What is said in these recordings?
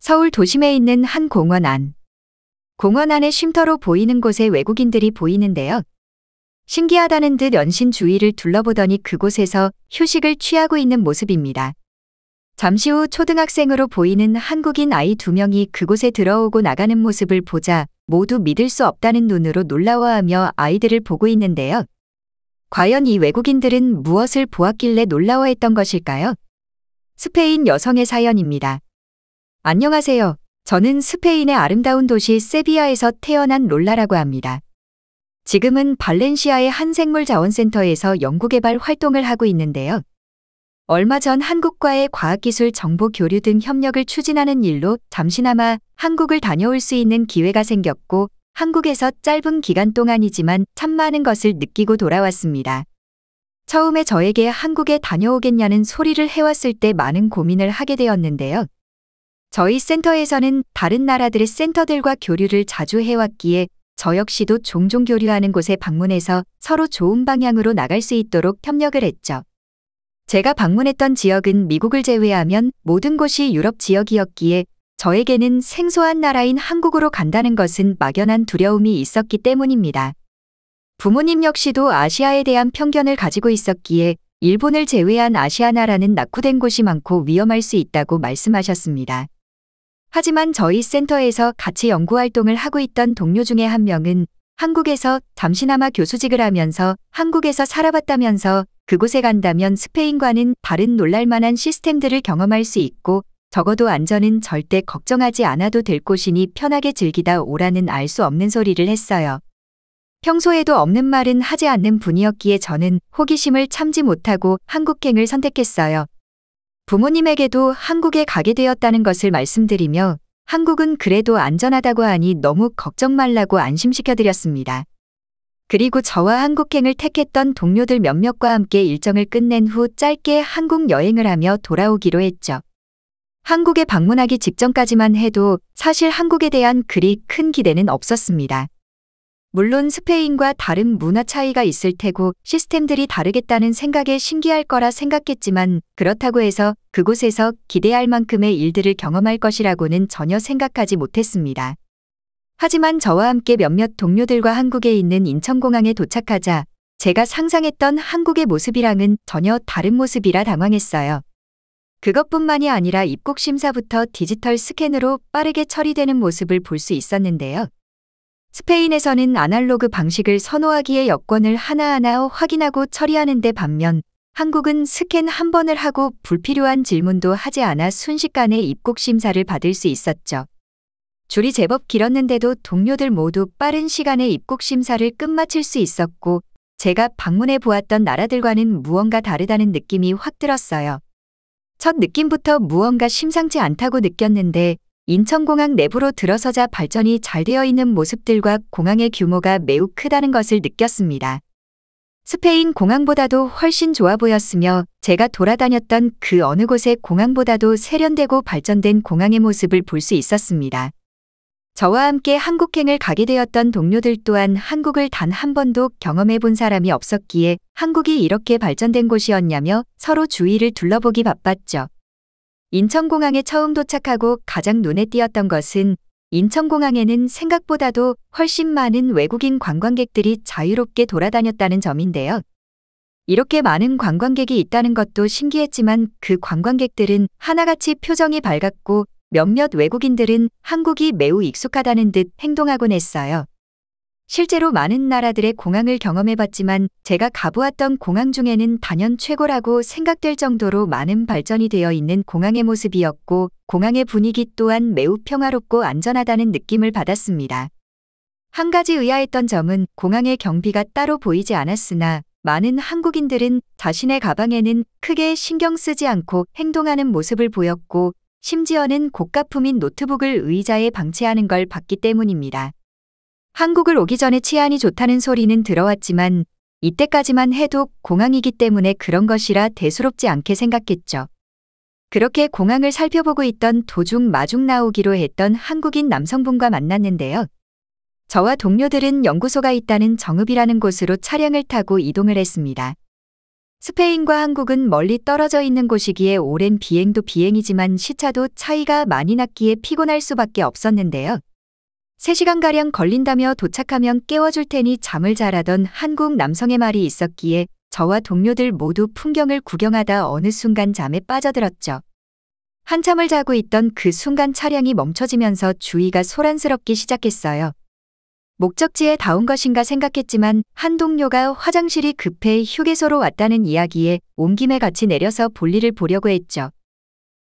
서울 도심에 있는 한 공원 안. 공원 안의 쉼터로 보이는 곳에 외국인들이 보이는데요. 신기하다는 듯 연신 주위를 둘러보더니 그곳에서 휴식을 취하고 있는 모습입니다. 잠시 후 초등학생으로 보이는 한국인 아이 2명이 그곳에 들어오고 나가는 모습을 보자 모두 믿을 수 없다는 눈으로 놀라워하며 아이들을 보고 있는데요. 과연 이 외국인들은 무엇을 보았길래 놀라워했던 것일까요? 스페인 여성의 사연입니다. 안녕하세요. 저는 스페인의 아름다운 도시 세비야에서 태어난 롤라라고 합니다. 지금은 발렌시아의 한 생물자원센터에서 연구개발 활동을 하고 있는데요. 얼마 전 한국과의 과학기술 정보 교류 등 협력을 추진하는 일로 잠시나마 한국을 다녀올 수 있는 기회가 생겼고 한국에서 짧은 기간 동안이지만 참 많은 것을 느끼고 돌아왔습니다. 처음에 저에게 한국에 다녀오겠냐는 소리를 해왔을 때 많은 고민을 하게 되었는데요. 저희 센터에서는 다른 나라들의 센터들과 교류를 자주 해왔기에 저 역시도 종종 교류하는 곳에 방문해서 서로 좋은 방향으로 나갈 수 있도록 협력을 했죠. 제가 방문했던 지역은 미국을 제외하면 모든 곳이 유럽 지역이었기에 저에게는 생소한 나라인 한국으로 간다는 것은 막연한 두려움이 있었기 때문입니다. 부모님 역시도 아시아에 대한 편견을 가지고 있었기에 일본을 제외한 아시아 나라는 낙후된 곳이 많고 위험할 수 있다고 말씀하셨습니다. 하지만 저희 센터에서 같이 연구활동을 하고 있던 동료 중에 한 명은 한국에서 잠시나마 교수직을 하면서 한국에서 살아봤다면서 그곳에 간다면 스페인과는 다른 놀랄만한 시스템들을 경험할 수 있고 적어도 안전은 절대 걱정하지 않아도 될 곳이니 편하게 즐기다 오라는 알 수 없는 소리를 했어요. 평소에도 없는 말은 하지 않는 분이었기에 저는 호기심을 참지 못하고 한국행을 선택했어요. 부모님에게도 한국에 가게 되었다는 것을 말씀드리며 한국은 그래도 안전하다고 하니 너무 걱정 말라고 안심시켜드렸습니다. 그리고 저와 한국행을 택했던 동료들 몇몇과 함께 일정을 끝낸 후 짧게 한국 여행을 하며 돌아오기로 했죠. 한국에 방문하기 직전까지만 해도 사실 한국에 대한 그리 큰 기대는 없었습니다. 물론 스페인과 다른 문화 차이가 있을 테고 시스템들이 다르겠다는 생각에 신기할 거라 생각했지만 그렇다고 해서 그곳에서 기대할 만큼의 일들을 경험할 것이라고는 전혀 생각하지 못했습니다. 하지만 저와 함께 몇몇 동료들과 한국에 있는 인천공항에 도착하자 제가 상상했던 한국의 모습이랑은 전혀 다른 모습이라 당황했어요. 그것뿐만이 아니라 입국 심사부터 디지털 스캔으로 빠르게 처리되는 모습을 볼 수 있었는데요. 스페인에서는 아날로그 방식을 선호하기에 여권을 하나하나 확인하고 처리하는 데 반면 한국은 스캔 한 번을 하고 불필요한 질문도 하지 않아 순식간에 입국 심사를 받을 수 있었죠. 줄이 제법 길었는데도 동료들 모두 빠른 시간에 입국 심사를 끝마칠 수 있었고 제가 방문해 보았던 나라들과는 무언가 다르다는 느낌이 확 들었어요. 첫 느낌부터 무언가 심상치 않다고 느꼈는데 인천공항 내부로 들어서자 발전이 잘 되어 있는 모습들과 공항의 규모가 매우 크다는 것을 느꼈습니다. 스페인 공항보다도 훨씬 좋아 보였으며 제가 돌아다녔던 그 어느 곳의 공항보다도 세련되고 발전된 공항의 모습을 볼 수 있었습니다. 저와 함께 한국행을 가게 되었던 동료들 또한 한국을 단 한 번도 경험해 본 사람이 없었기에 한국이 이렇게 발전된 곳이었냐며 서로 주위를 둘러보기 바빴죠. 인천공항에 처음 도착하고 가장 눈에 띄었던 것은 인천공항에는 생각보다도 훨씬 많은 외국인 관광객들이 자유롭게 돌아다녔다는 점인데요. 이렇게 많은 관광객이 있다는 것도 신기했지만 그 관광객들은 하나같이 표정이 밝았고 몇몇 외국인들은 한국이 매우 익숙하다는 듯 행동하곤 했어요. 실제로 많은 나라들의 공항을 경험해봤지만 제가 가보았던 공항 중에는 단연 최고라고 생각될 정도로 많은 발전이 되어 있는 공항의 모습이었고 공항의 분위기 또한 매우 평화롭고 안전하다는 느낌을 받았습니다. 한 가지 의아했던 점은 공항의 경비가 따로 보이지 않았으나 많은 한국인들은 자신의 가방에는 크게 신경 쓰지 않고 행동하는 모습을 보였고 심지어는 고가품인 노트북을 의자에 방치하는 걸 봤기 때문입니다. 한국을 오기 전에 치안이 좋다는 소리는 들어왔지만 이때까지만 해도 공항이기 때문에 그런 것이라 대수롭지 않게 생각했죠. 그렇게 공항을 살펴보고 있던 도중 마중 나오기로 했던 한국인 남성분과 만났는데요. 저와 동료들은 연구소가 있다는 정읍이라는 곳으로 차량을 타고 이동을 했습니다. 스페인과 한국은 멀리 떨어져 있는 곳이기에 오랜 비행도 비행이지만 시차도 차이가 많이 났기에 피곤할 수밖에 없었는데요. 3시간가량 걸린다며 도착하면 깨워줄 테니 잠을 자라던 한국 남성의 말이 있었기에 저와 동료들 모두 풍경을 구경하다 어느 순간 잠에 빠져들었죠. 한참을 자고 있던 그 순간 차량이 멈춰지면서 주위가 소란스럽기 시작했어요. 목적지에 다 온 것인가 생각했지만 한 동료가 화장실이 급해 휴게소로 왔다는 이야기에 온 김에 같이 내려서 볼일을 보려고 했죠.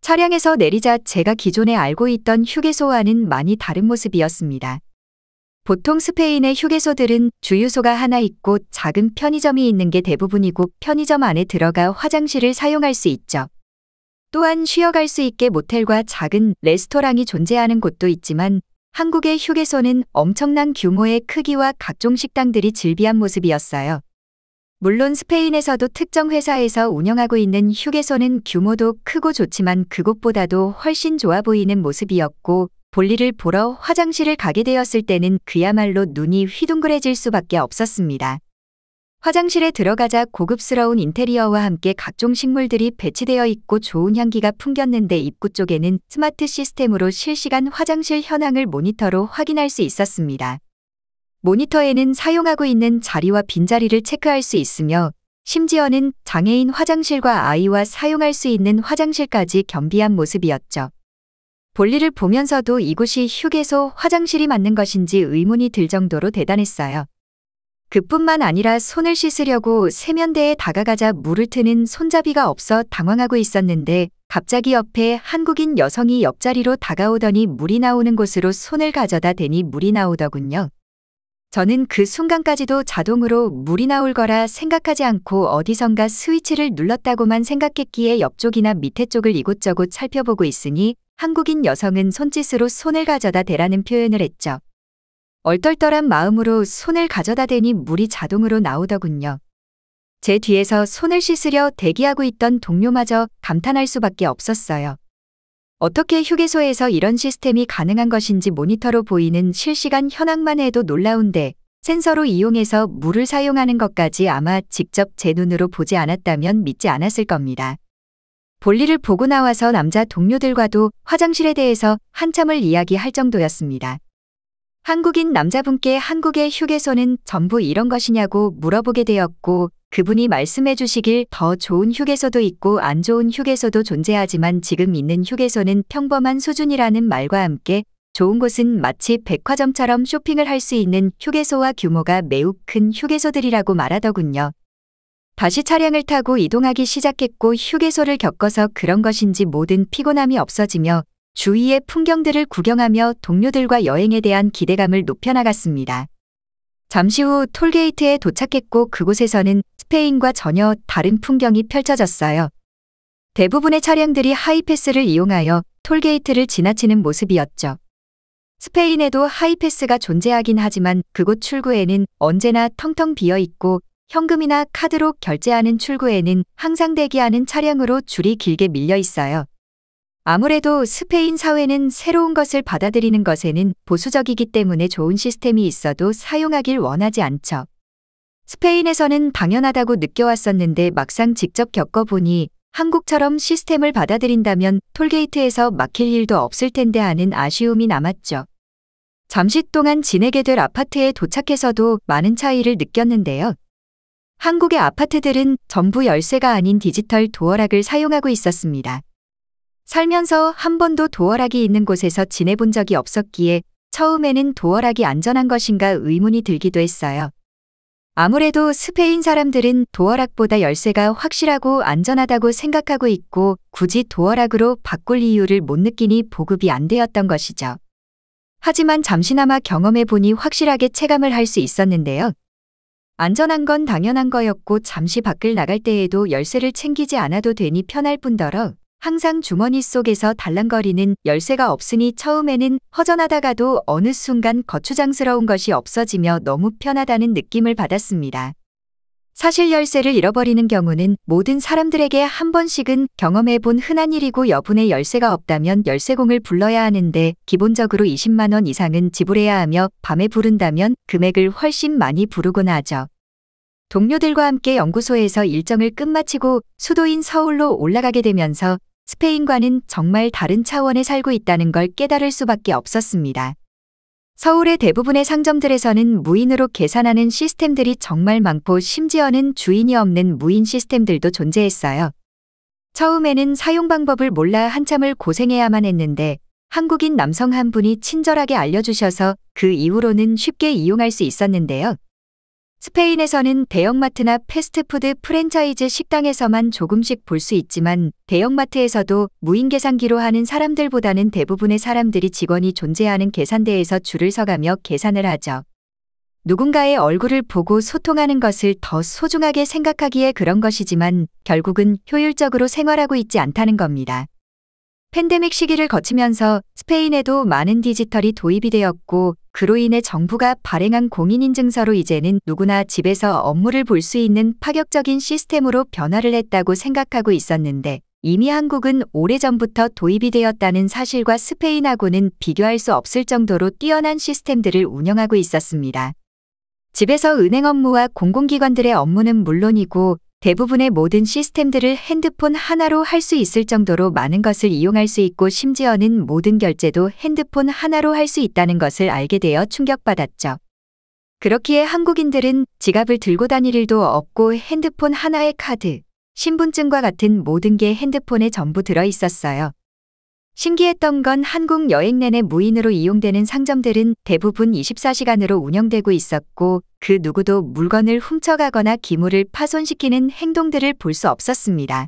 차량에서 내리자 제가 기존에 알고 있던 휴게소와는 많이 다른 모습이었습니다. 보통 스페인의 휴게소들은 주유소가 하나 있고 작은 편의점이 있는 게 대부분이고 편의점 안에 들어가 화장실을 사용할 수 있죠. 또한 쉬어갈 수 있게 모텔과 작은 레스토랑이 존재하는 곳도 있지만 한국의 휴게소는 엄청난 규모의 크기와 각종 식당들이 즐비한 모습이었어요. 물론 스페인에서도 특정 회사에서 운영하고 있는 휴게소는 규모도 크고 좋지만 그곳보다도 훨씬 좋아 보이는 모습이었고 볼일을 보러 화장실을 가게 되었을 때는 그야말로 눈이 휘둥그레질 수밖에 없었습니다. 화장실에 들어가자 고급스러운 인테리어와 함께 각종 식물들이 배치되어 있고 좋은 향기가 풍겼는데 입구 쪽에는 스마트 시스템으로 실시간 화장실 현황을 모니터로 확인할 수 있었습니다. 모니터에는 사용하고 있는 자리와 빈자리를 체크할 수 있으며 심지어는 장애인 화장실과 아이와 사용할 수 있는 화장실까지 겸비한 모습이었죠. 볼일을 보면서도 이곳이 휴게소 화장실이 맞는 것인지 의문이 들 정도로 대단했어요. 그뿐만 아니라 손을 씻으려고 세면대에 다가가자 물을 트는 손잡이가 없어 당황하고 있었는데 갑자기 옆에 한국인 여성이 옆자리로 다가오더니 물이 나오는 곳으로 손을 가져다 대니 물이 나오더군요. 저는 그 순간까지도 자동으로 물이 나올 거라 생각하지 않고 어디선가 스위치를 눌렀다고만 생각했기에 옆쪽이나 밑에 쪽을 이곳저곳 살펴보고 있으니 한국인 여성은 손짓으로 손을 가져다 대라는 표현을 했죠. 얼떨떨한 마음으로 손을 가져다 대니 물이 자동으로 나오더군요. 제 뒤에서 손을 씻으려 대기하고 있던 동료마저 감탄할 수밖에 없었어요. 어떻게 휴게소에서 이런 시스템이 가능한 것인지 모니터로 보이는 실시간 현황만 해도 놀라운데 센서로 이용해서 물을 사용하는 것까지 아마 직접 제 눈으로 보지 않았다면 믿지 않았을 겁니다. 볼일을 보고 나와서 남자 동료들과도 화장실에 대해서 한참을 이야기할 정도였습니다. 한국인 남자분께 한국의 휴게소는 전부 이런 것이냐고 물어보게 되었고 그분이 말씀해 주시길 더 좋은 휴게소도 있고 안 좋은 휴게소도 존재하지만 지금 있는 휴게소는 평범한 수준이라는 말과 함께 좋은 곳은 마치 백화점처럼 쇼핑을 할 수 있는 휴게소와 규모가 매우 큰 휴게소들이라고 말하더군요. 다시 차량을 타고 이동하기 시작했고 휴게소를 겪어서 그런 것인지 모든 피곤함이 없어지며 주위의 풍경들을 구경하며 동료들과 여행에 대한 기대감을 높여나갔습니다. 잠시 후 톨게이트에 도착했고 그곳에서는 스페인과 전혀 다른 풍경이 펼쳐졌어요. 대부분의 차량들이 하이패스를 이용하여 톨게이트를 지나치는 모습이었죠. 스페인에도 하이패스가 존재하긴 하지만 그곳 출구에는 언제나 텅텅 비어 있고 현금이나 카드로 결제하는 출구에는 항상 대기하는 차량으로 줄이 길게 밀려 있어요. 아무래도 스페인 사회는 새로운 것을 받아들이는 것에는 보수적이기 때문에 좋은 시스템이 있어도 사용하길 원하지 않죠. 스페인에서는 당연하다고 느껴왔었는데 막상 직접 겪어보니 한국처럼 시스템을 받아들인다면 톨게이트에서 막힐 일도 없을 텐데 하는 아쉬움이 남았죠. 잠시 동안 지내게 될 아파트에 도착해서도 많은 차이를 느꼈는데요. 한국의 아파트들은 전부 열쇠가 아닌 디지털 도어락을 사용하고 있었습니다. 살면서 한 번도 도어락이 있는 곳에서 지내본 적이 없었기에 처음에는 도어락이 안전한 것인가 의문이 들기도 했어요. 아무래도 스페인 사람들은 도어락보다 열쇠가 확실하고 안전하다고 생각하고 있고 굳이 도어락으로 바꿀 이유를 못 느끼니 보급이 안 되었던 것이죠. 하지만 잠시나마 경험해보니 확실하게 체감을 할 수 있었는데요. 안전한 건 당연한 거였고 잠시 밖을 나갈 때에도 열쇠를 챙기지 않아도 되니 편할 뿐더러 항상 주머니 속에서 달랑거리는 열쇠가 없으니 처음에는 허전하다가도 어느 순간 거추장스러운 것이 없어지며 너무 편하다는 느낌을 받았습니다. 사실 열쇠를 잃어버리는 경우는 모든 사람들에게 한 번씩은 경험해본 흔한 일이고 여분의 열쇠가 없다면 열쇠공을 불러야 하는데 기본적으로 20만 원 이상은 지불해야 하며 밤에 부른다면 금액을 훨씬 많이 부르곤 하죠. 동료들과 함께 연구소에서 일정을 끝마치고 수도인 서울로 올라가게 되면서 스페인과는 정말 다른 차원에 살고 있다는 걸 깨달을 수밖에 없었습니다. 서울의 대부분의 상점들에서는 무인으로 계산하는 시스템들이 정말 많고 심지어는 주인이 없는 무인 시스템들도 존재했어요. 처음에는 사용 방법을 몰라 한참을 고생해야만 했는데 한국인 남성 한 분이 친절하게 알려주셔서 그 이후로는 쉽게 이용할 수 있었는데요. 스페인에서는 대형마트나 패스트푸드 프랜차이즈 식당에서만 조금씩 볼 수 있지만 대형마트에서도 무인 계산기로 하는 사람들보다는 대부분의 사람들이 직원이 존재하는 계산대에서 줄을 서가며 계산을 하죠. 누군가의 얼굴을 보고 소통하는 것을 더 소중하게 생각하기에 그런 것이지만 결국은 효율적으로 생활하고 있지 않다는 겁니다. 팬데믹 시기를 거치면서 스페인에도 많은 디지털이 도입이 되었고 그로 인해 정부가 발행한 공인인증서로 이제는 누구나 집에서 업무를 볼 수 있는 파격적인 시스템으로 변화를 했다고 생각하고 있었는데 이미 한국은 오래전부터 도입이 되었다는 사실과 스페인하고는 비교할 수 없을 정도로 뛰어난 시스템들을 운영하고 있었습니다. 집에서 은행 업무와 공공기관들의 업무는 물론이고 대부분의 모든 시스템들을 핸드폰 하나로 할 수 있을 정도로 많은 것을 이용할 수 있고 심지어는 모든 결제도 핸드폰 하나로 할 수 있다는 것을 알게 되어 충격받았죠. 그렇기에 한국인들은 지갑을 들고 다닐 일도 없고 핸드폰 하나에 카드, 신분증과 같은 모든 게 핸드폰에 전부 들어 있었어요. 신기했던 건 한국 여행 내내 무인으로 이용되는 상점들은 대부분 24시간으로 운영되고 있었고 그 누구도 물건을 훔쳐가거나 기물을 파손시키는 행동들을 볼 수 없었습니다.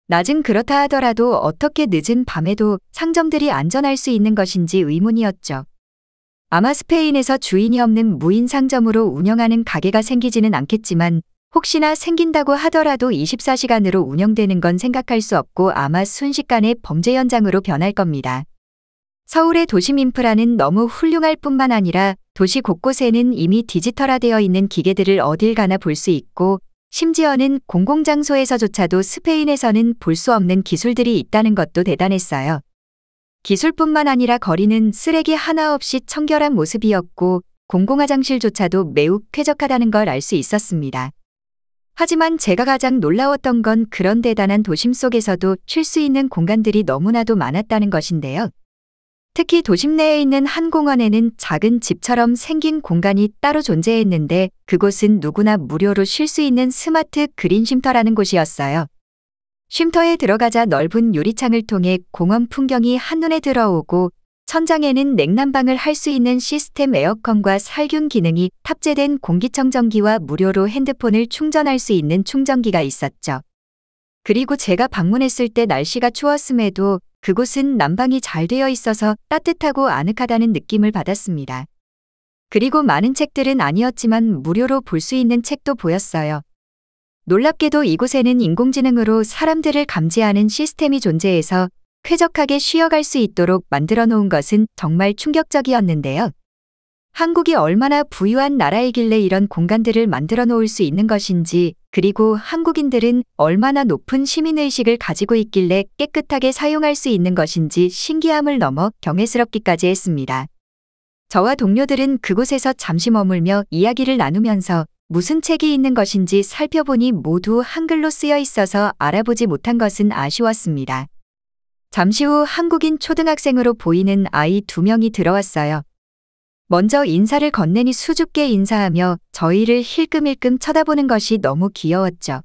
낮은 그렇다 하더라도 어떻게 늦은 밤에도 상점들이 안전할 수 있는 것인지 의문이었죠. 아마 스페인에서 주인이 없는 무인 상점으로 운영하는 가게가 생기지는 않겠지만 혹시나 생긴다고 하더라도 24시간으로 운영되는 건 생각할 수 없고 아마 순식간에 범죄 현장으로 변할 겁니다. 서울의 도심 인프라는 너무 훌륭할 뿐만 아니라 도시 곳곳에는 이미 디지털화되어 있는 기계들을 어딜 가나 볼 수 있고 심지어는 공공장소에서조차도 스페인에서는 볼 수 없는 기술들이 있다는 것도 대단했어요. 기술뿐만 아니라 거리는 쓰레기 하나 없이 청결한 모습이었고 공공화장실조차도 매우 쾌적하다는 걸 알 수 있었습니다. 하지만 제가 가장 놀라웠던 건 그런 대단한 도심 속에서도 쉴 수 있는 공간들이 너무나도 많았다는 것인데요. 특히 도심 내에 있는 한 공원에는 작은 집처럼 생긴 공간이 따로 존재했는데 그곳은 누구나 무료로 쉴 수 있는 스마트 그린 쉼터라는 곳이었어요. 쉼터에 들어가자 넓은 유리창을 통해 공원 풍경이 한눈에 들어오고 천장에는 냉난방을 할 수 있는 시스템 에어컨과 살균 기능이 탑재된 공기청정기와 무료로 핸드폰을 충전할 수 있는 충전기가 있었죠. 그리고 제가 방문했을 때 날씨가 추웠음에도 그곳은 난방이 잘 되어 있어서 따뜻하고 아늑하다는 느낌을 받았습니다. 그리고 많은 책들은 아니었지만 무료로 볼 수 있는 책도 보였어요. 놀랍게도 이곳에는 인공지능으로 사람들을 감지하는 시스템이 존재해서 쾌적하게 쉬어갈 수 있도록 만들어 놓은 것은 정말 충격적이었는데요. 한국이 얼마나 부유한 나라이길래 이런 공간들을 만들어 놓을 수 있는 것인지, 그리고 한국인들은 얼마나 높은 시민의식을 가지고 있길래 깨끗하게 사용할 수 있는 것인지 신기함을 넘어 경외스럽기까지 했습니다. 저와 동료들은 그곳에서 잠시 머물며 이야기를 나누면서 무슨 책이 있는 것인지 살펴보니 모두 한글로 쓰여 있어서 알아보지 못한 것은 아쉬웠습니다. 잠시 후 한국인 초등학생으로 보이는 아이 2명이 들어왔어요. 먼저 인사를 건네니 수줍게 인사하며 저희를 힐끔힐끔 쳐다보는 것이 너무 귀여웠죠.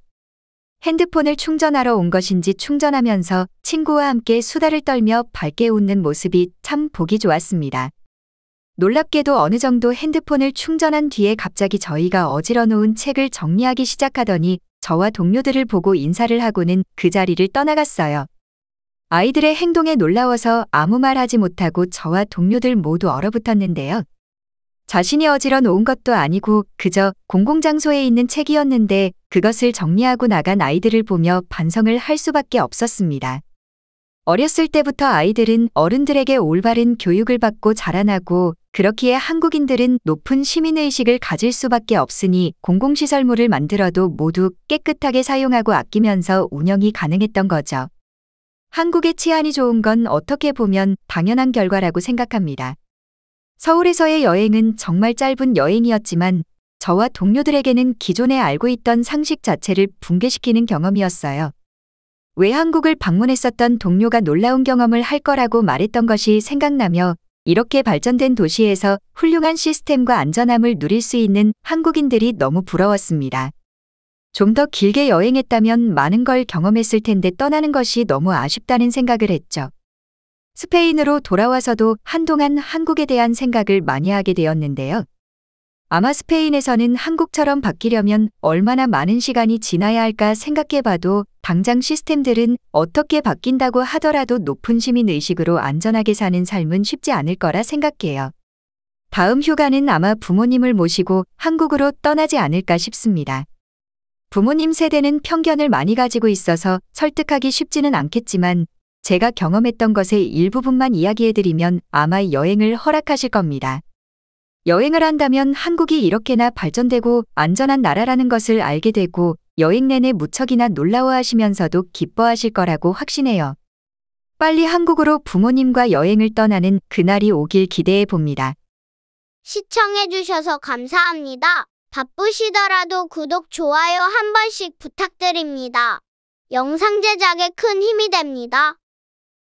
핸드폰을 충전하러 온 것인지 충전하면서 친구와 함께 수다를 떨며 밝게 웃는 모습이 참 보기 좋았습니다. 놀랍게도 어느 정도 핸드폰을 충전한 뒤에 갑자기 저희가 어질러 놓은 책을 정리하기 시작하더니 저와 동료들을 보고 인사를 하고는 그 자리를 떠나갔어요. 아이들의 행동에 놀라워서 아무 말 하지 못하고 저와 동료들 모두 얼어붙었는데요. 자신이 어질러 놓은 것도 아니고 그저 공공장소에 있는 책이었는데 그것을 정리하고 나간 아이들을 보며 반성을 할 수밖에 없었습니다. 어렸을 때부터 아이들은 어른들에게 올바른 교육을 받고 자라나고 그렇기에 한국인들은 높은 시민의식을 가질 수밖에 없으니 공공시설물을 만들어도 모두 깨끗하게 사용하고 아끼면서 운영이 가능했던 거죠. 한국의 치안이 좋은 건 어떻게 보면 당연한 결과라고 생각합니다. 서울에서의 여행은 정말 짧은 여행이었지만 저와 동료들에게는 기존에 알고 있던 상식 자체를 붕괴시키는 경험이었어요. 외항국을 방문했었던 동료가 놀라운 경험을 할 거라고 말했던 것이 생각나며 이렇게 발전된 도시에서 훌륭한 시스템과 안전함을 누릴 수 있는 한국인들이 너무 부러웠습니다. 좀 더 길게 여행했다면 많은 걸 경험했을 텐데 떠나는 것이 너무 아쉽다는 생각을 했죠. 스페인으로 돌아와서도 한동안 한국에 대한 생각을 많이 하게 되었는데요. 아마 스페인에서는 한국처럼 바뀌려면 얼마나 많은 시간이 지나야 할까 생각해봐도 당장 시스템들은 어떻게 바뀐다고 하더라도 높은 시민의식으로 안전하게 사는 삶은 쉽지 않을 거라 생각해요. 다음 휴가는 아마 부모님을 모시고 한국으로 떠나지 않을까 싶습니다. 부모님 세대는 편견을 많이 가지고 있어서 설득하기 쉽지는 않겠지만 제가 경험했던 것의 일부분만 이야기해드리면 아마 여행을 허락하실 겁니다. 여행을 한다면 한국이 이렇게나 발전되고 안전한 나라라는 것을 알게 되고 여행 내내 무척이나 놀라워하시면서도 기뻐하실 거라고 확신해요. 빨리 한국으로 부모님과 여행을 떠나는 그날이 오길 기대해 봅니다. 시청해주셔서 감사합니다. 바쁘시더라도 구독, 좋아요 한 번씩 부탁드립니다. 영상 제작에 큰 힘이 됩니다.